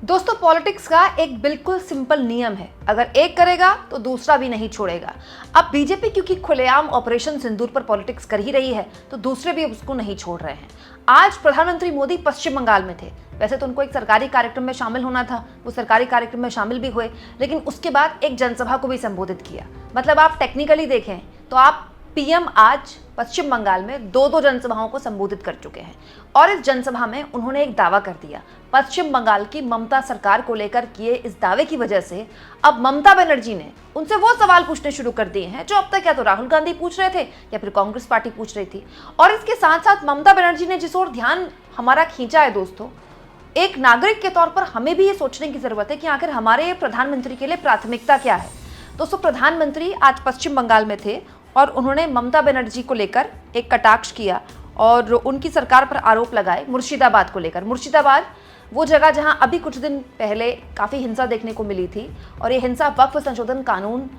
दोस्तों पॉलिटिक्स का एक बिल्कुल सिंपल नियम है, अगर एक करेगा तो दूसरा भी नहीं छोड़ेगा। अब बीजेपी क्योंकि खुलेआम ऑपरेशन सिंदूर पर पॉलिटिक्स कर ही रही है तो दूसरे भी उसको नहीं छोड़ रहे हैं। आज प्रधानमंत्री मोदी पश्चिम बंगाल में थे। वैसे तो उनको एक सरकारी कार्यक्रम में शामिल होना था, वो सरकारी कार्यक्रम में शामिल भी हुए, लेकिन उसके बाद एक जनसभा को भी संबोधित किया। मतलब आप टेक्निकली देखें तो आप पीएम आज पश्चिम बंगाल में दो जनसभाओं को संबोधित कर चुके हैं और इस जनसभा में उन्होंने एक दावा कर दिया। पश्चिम बंगाल की ममता सरकार को लेकर किए इस दावे की वजह से अब ममता बनर्जी ने उनसे वो सवाल पूछने शुरू कर दिए हैं जो अब तक या तो राहुल गांधी पूछ रहे थे या फिर कांग्रेस पार्टी पूछ रही थी। और इसके साथ साथ ममता बनर्जी ने जिस ओर ध्यान हमारा खींचा है दोस्तों, एक नागरिक के तौर पर हमें भी ये सोचने की जरूरत है कि आखिर हमारे प्रधानमंत्री के लिए प्राथमिकता क्या है। दोस्तों प्रधानमंत्री आज पश्चिम बंगाल में थे और उन्होंने ममता बनर्जी को लेकर एक कटाक्ष किया और उनकी सरकार पर आरोप लगाए मुर्शिदाबाद को लेकर। मुर्शिदाबाद वो जगह जहां अभी कुछ दिन पहले काफ़ी हिंसा देखने को मिली थी और ये हिंसा वक्फ संशोधन कानून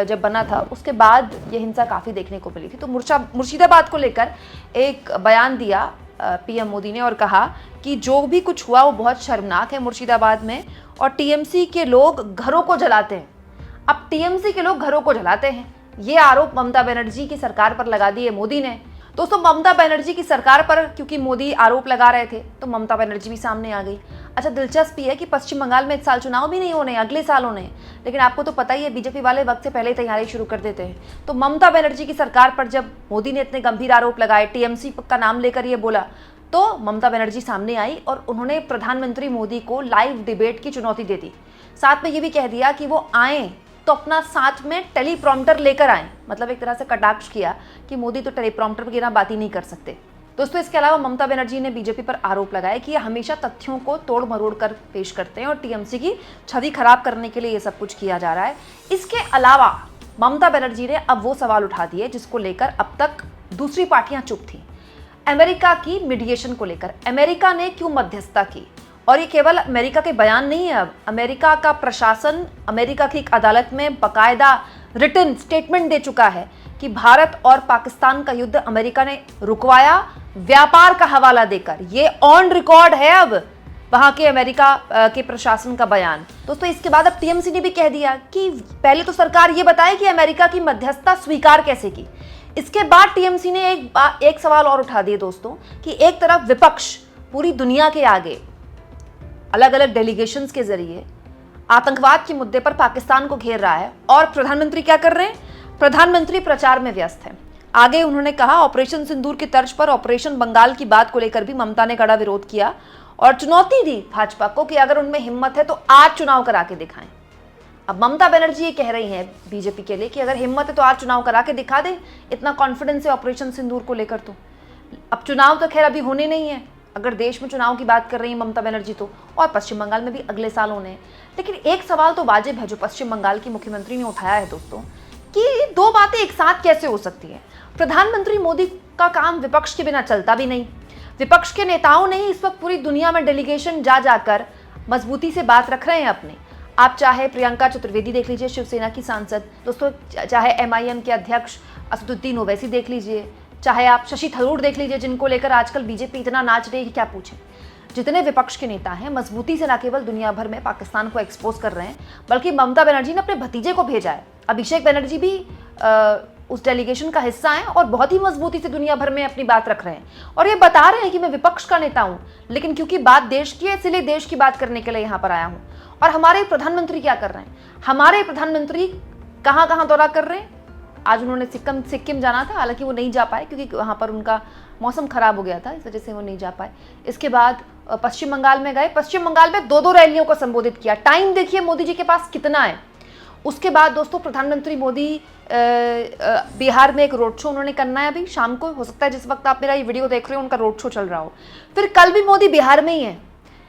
जब बना था उसके बाद ये हिंसा काफ़ी देखने को मिली थी। तो मुर्शिदाबाद को लेकर एक बयान दिया पीएम मोदी ने और कहा कि जो भी कुछ हुआ वो बहुत शर्मनाक है मुर्शिदाबाद में और टीएमसी के लोग घरों को जलाते हैं। अब टीएमसी के लोग घरों को जलाते हैं, ये आरोप ममता बनर्जी की सरकार पर लगा दिए मोदी ने। दोस्तों ममता बनर्जी की सरकार पर क्योंकि मोदी आरोप लगा रहे थे तो ममता बनर्जी भी सामने आ गई। अच्छा दिलचस्प है कि पश्चिम बंगाल में इस साल चुनाव भी नहीं होने, अगले साल होने, लेकिन आपको तो पता ही है बीजेपी वाले वक्त से पहले तैयारी शुरू कर देते हैं। तो ममता बनर्जी की सरकार पर जब मोदी ने इतने गंभीर आरोप लगाए, टीएमसी का नाम लेकर ये बोला, तो ममता बनर्जी सामने आई और उन्होंने प्रधानमंत्री मोदी को लाइव डिबेट की चुनौती दे दी। साथ में ये भी कह दिया कि वो आए तो अपना साथ में टेलीप्रॉम्प्टर लेकर आए। मतलब एक तरह से कटाक्ष किया कि मोदी तो टेलीप्रॉम्प्टर के बिना बात ही नहीं कर सकते। दोस्तों इसके अलावा ममता बनर्जी ने बीजेपी पर आरोप लगाया कि ये हमेशा तथ्यों को तोड़ मरोड़ कर पेश करते हैं और टीएमसी की छवि खराब करने के लिए ये सब कुछ किया जा रहा है। इसके अलावा ममता बनर्जी ने अब वो सवाल उठा दिए जिसको लेकर अब तक दूसरी पार्टियां चुप थी। अमेरिका की मीडिएशन को लेकर अमेरिका ने क्यों मध्यस्थता की, और ये केवल अमेरिका के बयान नहीं है, अब अमेरिका का प्रशासन अमेरिका की एक अदालत में बकायदा रिटन स्टेटमेंट दे चुका है कि भारत और पाकिस्तान का युद्ध अमेरिका ने रुकवाया व्यापार का हवाला देकर। ये ऑन रिकॉर्ड है अब वहां के अमेरिका के प्रशासन का बयान। दोस्तों इसके बाद अब टीएमसी ने भी कह दिया कि पहले तो सरकार ये बताए कि अमेरिका की मध्यस्थता स्वीकार कैसे की। इसके बाद टीएमसी ने एक सवाल और उठा दिए दोस्तों कि एक तरफ विपक्ष पूरी दुनिया के आगे अलग अलग डेलीगेशंस के जरिए आतंकवाद के मुद्दे पर पाकिस्तान को घेर रहा है और प्रधानमंत्री क्या कर रहे हैं, प्रधानमंत्री प्रचार में व्यस्त हैं। आगे उन्होंने कहा ऑपरेशन सिंदूर की तर्ज पर ऑपरेशन बंगाल की बात को लेकर भी ममता ने कड़ा विरोध किया और चुनौती दी भाजपा को कि अगर उनमें हिम्मत है तो आज चुनाव करा के दिखाएं। अब ममता बनर्जी ये कह रही हैं बीजेपी के लिए कि अगर हिम्मत है तो आज चुनाव करा के दिखा दें, इतना कॉन्फिडेंस है ऑपरेशन सिंदूर को लेकर। तो अब चुनाव तो खैर अभी होने नहीं है, अगर देश में चुनाव की बात कर रही है ममता बनर्जी तो, और पश्चिम बंगाल में भी अगले साल होने हैं। लेकिन एक सवाल तो वाजिब है जो पश्चिम बंगाल की मुख्यमंत्री ने उठाया है दोस्तों कि दो बातें एक साथ कैसे हो सकती हैं। प्रधानमंत्री मोदी का काम विपक्ष के बिना चलता भी नहीं। विपक्ष के नेताओं ने ही इस वक्त पूरी दुनिया में डेलीगेशन जा जाकर मजबूती से बात रख रहे हैं अपनी। आप चाहे प्रियंका चतुर्वेदी देख लीजिए, शिवसेना की सांसद दोस्तों, चाहे एमआईएम के अध्यक्ष असदुद्दीन ओवैसी देख लीजिए, चाहे आप शशि थरूर देख लीजिए जिनको लेकर आजकल बीजेपी इतना नाच रही है कि क्या पूछें। जितने विपक्ष के नेता हैं मजबूती से न केवल दुनिया भर में पाकिस्तान को एक्सपोज कर रहे हैं, बल्कि ममता बनर्जी ने अपने भतीजे को भेजा है। अभिषेक बनर्जी भी उस डेलीगेशन का हिस्सा हैं और बहुत ही मजबूती से दुनिया भर में अपनी बात रख रहे हैं और ये बता रहे हैं कि मैं विपक्ष का नेता हूं, लेकिन क्योंकि बात देश की है इसलिए देश की बात करने के लिए यहाँ पर आया हूँ। और हमारे प्रधानमंत्री क्या कर रहे हैं, हमारे प्रधानमंत्री कहाँ कहाँ दौरा कर रहे हैं। आज उन्होंने सिक्किम जाना था, हालांकि वो नहीं जा पाए क्योंकि वहाँ पर उनका मौसम खराब हो गया था, इस वजह से वो नहीं जा पाए। इसके बाद पश्चिम बंगाल में गए, पश्चिम बंगाल में दो रैलियों को संबोधित किया। टाइम देखिए मोदी जी के पास कितना है। उसके बाद दोस्तों प्रधानमंत्री मोदी बिहार में एक रोड शो उन्होंने करना है अभी शाम को, हो सकता है जिस वक्त आप मेरा ये वीडियो देख रहे हो उनका रोड शो चल रहा हो। फिर कल भी मोदी बिहार में ही है,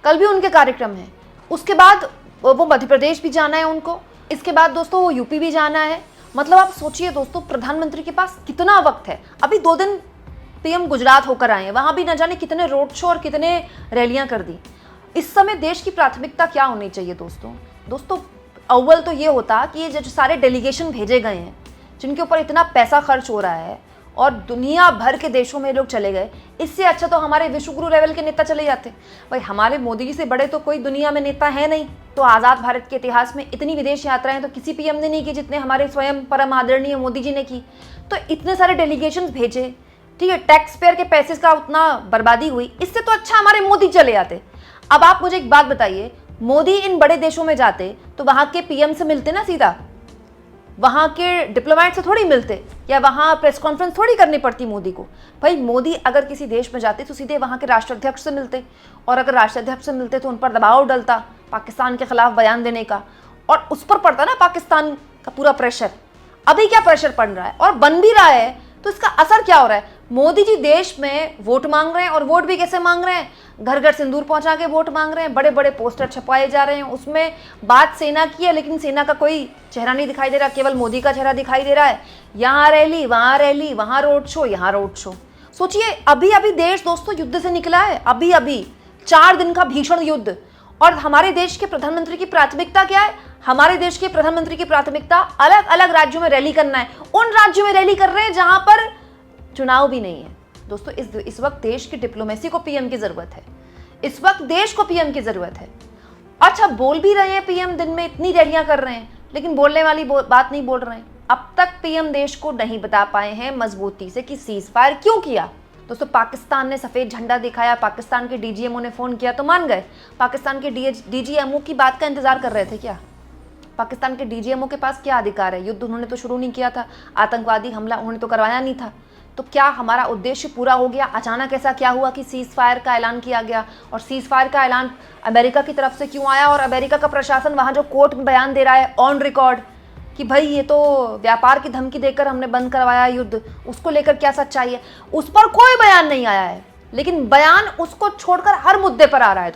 कल भी उनके कार्यक्रम है। उसके बाद वो मध्य प्रदेश भी जाना है उनको, इसके बाद दोस्तों वो यूपी भी जाना है। मतलब आप सोचिए दोस्तों प्रधानमंत्री के पास कितना वक्त है। अभी 2 दिन पीएम गुजरात होकर आए हैं, वहां भी न जाने कितने रोड शो और कितने रैलियां कर दी। इस समय देश की प्राथमिकता क्या होनी चाहिए दोस्तों अव्वल तो ये होता कि ये जो सारे डेलीगेशन भेजे गए हैं जिनके ऊपर इतना पैसा खर्च हो रहा है और दुनिया भर के देशों में लोग चले गए। इससे अच्छा तो हमारे विश्वगुरु लेवल के नेता चले जाते। भाई हमारे मोदी जी से बड़े तो कोई दुनिया में नेता है नहीं। तो आज़ाद भारत के इतिहास में इतनी विदेश यात्राएं तो किसी पीएम ने नहीं की जितने हमारे स्वयं परम आदरणीय मोदी जी ने की। तो इतने सारे डेलीगेशन भेजे, ठीक है, टैक्स पेयर के पैसे का उतना बर्बादी हुई, इससे तो अच्छा हमारे मोदी चले जाते। अब आप मुझे एक बात बताइए, मोदी इन बड़े देशों में जाते तो वहां के पीएम से मिलते ना सीधा, वहां के डिप्लोमेट से थोड़ी मिलते, या वहां प्रेस कॉन्फ्रेंस थोड़ी करनी पड़ती मोदी को। भाई मोदी अगर किसी देश में जाते तो सीधे वहां के राष्ट्राध्यक्ष से मिलते, और अगर राष्ट्राध्यक्ष से मिलते तो उन पर दबाव डलता पाकिस्तान के खिलाफ बयान देने का, और उस पर पड़ता ना पाकिस्तान का पूरा प्रेशर। अभी क्या प्रेशर पड़ रहा है और बन भी रहा है, तो इसका असर क्या हो रहा है? मोदी जी देश में वोट मांग रहे हैं, और वोट भी कैसे मांग रहे हैं? घर घर सिंदूर पहुंचा के वोट मांग रहे हैं, बड़े बड़े पोस्टर छपाए जा रहे हैं, उसमें बात सेना की है लेकिन सेना का कोई चेहरा नहीं दिखाई दे रहा, केवल मोदी का चेहरा दिखाई दे रहा है। यहाँ रैली, वहाँ रोड शो, यहाँ रोड शो। सोचिए, अभी अभी देश दोस्तों युद्ध से निकला है, अभी अभी 4 दिन का भीषण युद्ध। और हमारे देश के प्रधानमंत्री की प्राथमिकता क्या है? हमारे देश के प्रधानमंत्री की प्राथमिकता अलग अलग राज्यों में रैली करना है। उन राज्यों में रैली कर रहे हैं जहां पर चुनाव भी नहीं है। दोस्तों इस वक्त देश की डिप्लोमेसी को पीएम की जरूरत है, इस वक्त देश को पीएम की जरूरत है। अच्छा, बोल भी रहे हैं पीएम, दिन में इतनी रैलियां कर रहे हैं, लेकिन बोलने वाली बात नहीं बोल रहे हैं। अब तक पीएम देश को नहीं बता पाए हैं मजबूती से कि सीज फायर क्यों किया। दोस्तों पाकिस्तान ने सफेद झंडा दिखाया, पाकिस्तान के डीजीएमओ ने फोन किया तो मान गए। पाकिस्तान के डीजीएमओ की बात का इंतजार कर रहे थे क्या? पाकिस्तान के डीजीएमओ के पास क्या अधिकार है? युद्ध उन्होंने तो शुरू नहीं किया था, आतंकवादी हमला उन्होंने तो करवाया नहीं था। तो क्या हमारा उद्देश्य पूरा हो गया? अचानक ऐसा क्या हुआ कि सीज फायर का ऐलान किया गया? और सीज फायर का ऐलान अमेरिका की तरफ से क्यों आया? और अमेरिका का प्रशासन वहां जो कोर्ट में बयान दे रहा है ऑन रिकॉर्ड कि भाई ये तो व्यापार की धमकी देकर हमने बंद करवाया युद्ध, उसको लेकर क्या सच्चाई है? उस पर कोई बयान नहीं आया है, लेकिन बयान उसको छोड़कर हर मुद्दे पर आ रहा है।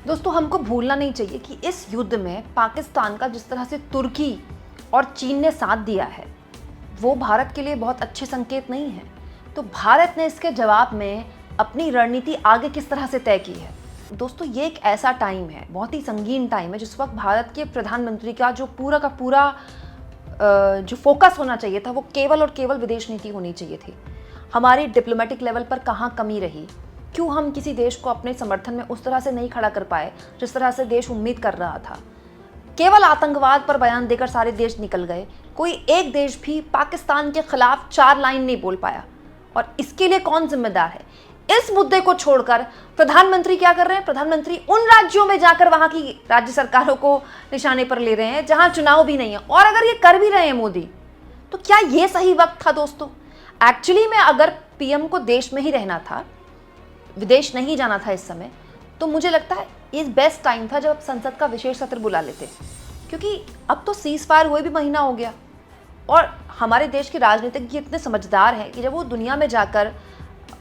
दोस्तों हमको भूलना नहीं चाहिए कि इस युद्ध में पाकिस्तान का जिस तरह से तुर्की और चीन ने साथ दिया है, वो भारत के लिए बहुत अच्छे संकेत नहीं है। तो भारत ने इसके जवाब में अपनी रणनीति आगे किस तरह से तय की है? दोस्तों ये एक ऐसा टाइम है, बहुत ही संगीन टाइम है, जिस वक्त भारत के प्रधानमंत्री का जो पूरा का पूरा जो फोकस होना चाहिए था वो केवल और केवल विदेश नीति होनी चाहिए थी। हमारी डिप्लोमेटिक लेवल पर कहाँ कमी रही? क्यों हम किसी देश को अपने समर्थन में उस तरह से नहीं खड़ा कर पाए जिस तरह से देश उम्मीद कर रहा था? केवल आतंकवाद पर बयान देकर सारे देश निकल गए, कोई एक देश भी पाकिस्तान के खिलाफ 4 लाइन नहीं बोल पाया। और इसके लिए कौन जिम्मेदार है? इस मुद्दे को छोड़कर प्रधानमंत्री क्या कर रहे हैं? प्रधानमंत्री उन राज्यों में जाकर वहां की राज्य सरकारों को निशाने पर ले रहे हैं जहां चुनाव भी नहीं है। और अगर ये कर भी रहे हैं मोदी, तो क्या ये सही वक्त था? दोस्तों एक्चुअली में अगर पीएम को देश में ही रहना था, विदेश नहीं जाना था इस समय, तो मुझे लगता है ये बेस्ट टाइम था जब संसद का विशेष सत्र बुला लेते, क्योंकि अब तो सीज फायर हुए भी महीना हो गया। और हमारे देश के राजनीतिज्ञ इतने समझदार हैं कि जब वो दुनिया में जाकर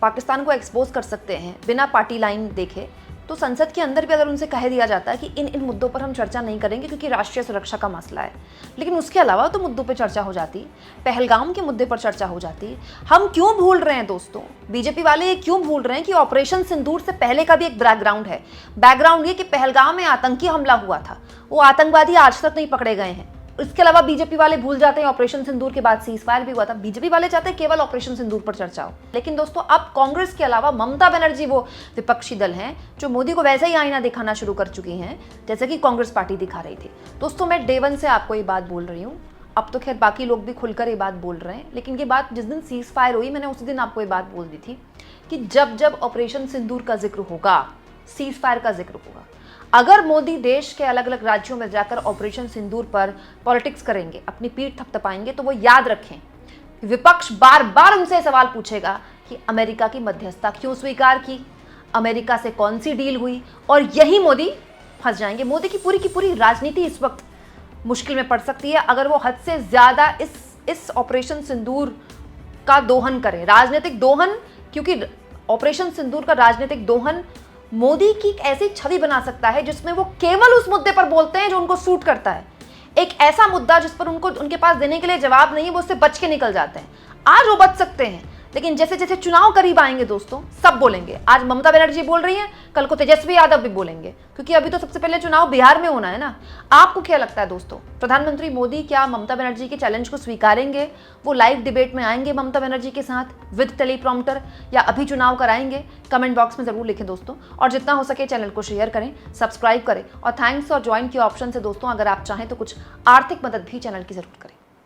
पाकिस्तान को एक्सपोज कर सकते हैं बिना पार्टी लाइन देखे, तो संसद के अंदर भी अगर उनसे कह दिया जाता है कि इन मुद्दों पर हम चर्चा नहीं करेंगे क्योंकि राष्ट्रीय सुरक्षा का मसला है, लेकिन उसके अलावा तो मुद्दों पर चर्चा हो जाती, पहलगाम के मुद्दे पर चर्चा हो जाती। हम क्यों भूल रहे हैं दोस्तों, बीजेपी वाले ये क्यों भूल रहे हैं कि ऑपरेशन सिंदूर से पहले का भी एक बैकग्राउंड है। बैकग्राउंड ये कि पहलगाम में आतंकी हमला हुआ था, वो आतंकवादी आज तक नहीं पकड़े गए हैं। इसके अलावा बीजेपी वाले भूल जाते हैं ऑपरेशन सिंदूर के बाद सीज फायर भी हुआ था। बीजेपी वाले चाहते हैं केवल ऑपरेशन सिंदूर पर चर्चा हो। लेकिन दोस्तों अब कांग्रेस के अलावा ममता बनर्जी वो विपक्षी दल हैं जो मोदी को वैसे ही आईना दिखाना शुरू कर चुकी हैं जैसे कि कांग्रेस पार्टी दिखा रही थी। दोस्तों मैं डे 1 से आपको ये बात बोल रही हूँ, अब तो खैर बाकी लोग भी खुलकर ये बात बोल रहे हैं, लेकिन ये बात जिस दिन सीज फायर हुई मैंने उसी दिन आपको ये बात बोल दी थी कि जब जब ऑपरेशन सिंदूर का जिक्र होगा, सीज फायर का जिक्र होगा, अगर मोदी देश के अलग अलग राज्यों में जाकर ऑपरेशन सिंदूर पर पॉलिटिक्स करेंगे, अपनी पीठ थपथपाएंगे, तो वो याद रखें विपक्ष बार बार उनसे सवाल पूछेगा कि अमेरिका की मध्यस्थता क्यों स्वीकार की, अमेरिका से कौन सी डील हुई, और यही मोदी फंस जाएंगे। मोदी की पूरी राजनीति इस वक्त मुश्किल में पड़ सकती है अगर वो हद से ज्यादा इस ऑपरेशन सिंदूर का दोहन करें, राजनीतिक दोहन, क्योंकि ऑपरेशन सिंदूर का राजनीतिक दोहन मोदी की एक ऐसी छवि बना सकता है जिसमें वो केवल उस मुद्दे पर बोलते हैं जो उनको सूट करता है। एक ऐसा मुद्दा जिस पर उनको उनके पास देने के लिए जवाब नहीं है, वो उससे बच के निकल जाते हैं। आज वो बच सकते हैं, लेकिन जैसे जैसे चुनाव करीब आएंगे दोस्तों, सब बोलेंगे। आज ममता बनर्जी बोल रही हैं, कल को तेजस्वी यादव भी बोलेंगे, क्योंकि अभी तो सबसे पहले चुनाव बिहार में होना है ना। आपको क्या लगता है दोस्तों, प्रधानमंत्री मोदी क्या ममता बनर्जी के चैलेंज को स्वीकारेंगे? वो लाइव डिबेट में आएंगे ममता बनर्जी के साथ विद टेलीप्रॉम्प्टर, या अभी चुनाव कराएंगे? कमेंट बॉक्स में जरूर लिखें दोस्तों, और जितना हो सके चैनल को शेयर करें, सब्सक्राइब करें, और थैंक्स और ज्वाइन के ऑप्शन से दोस्तों अगर आप चाहें तो कुछ आर्थिक मदद भी चैनल की जरूर करें।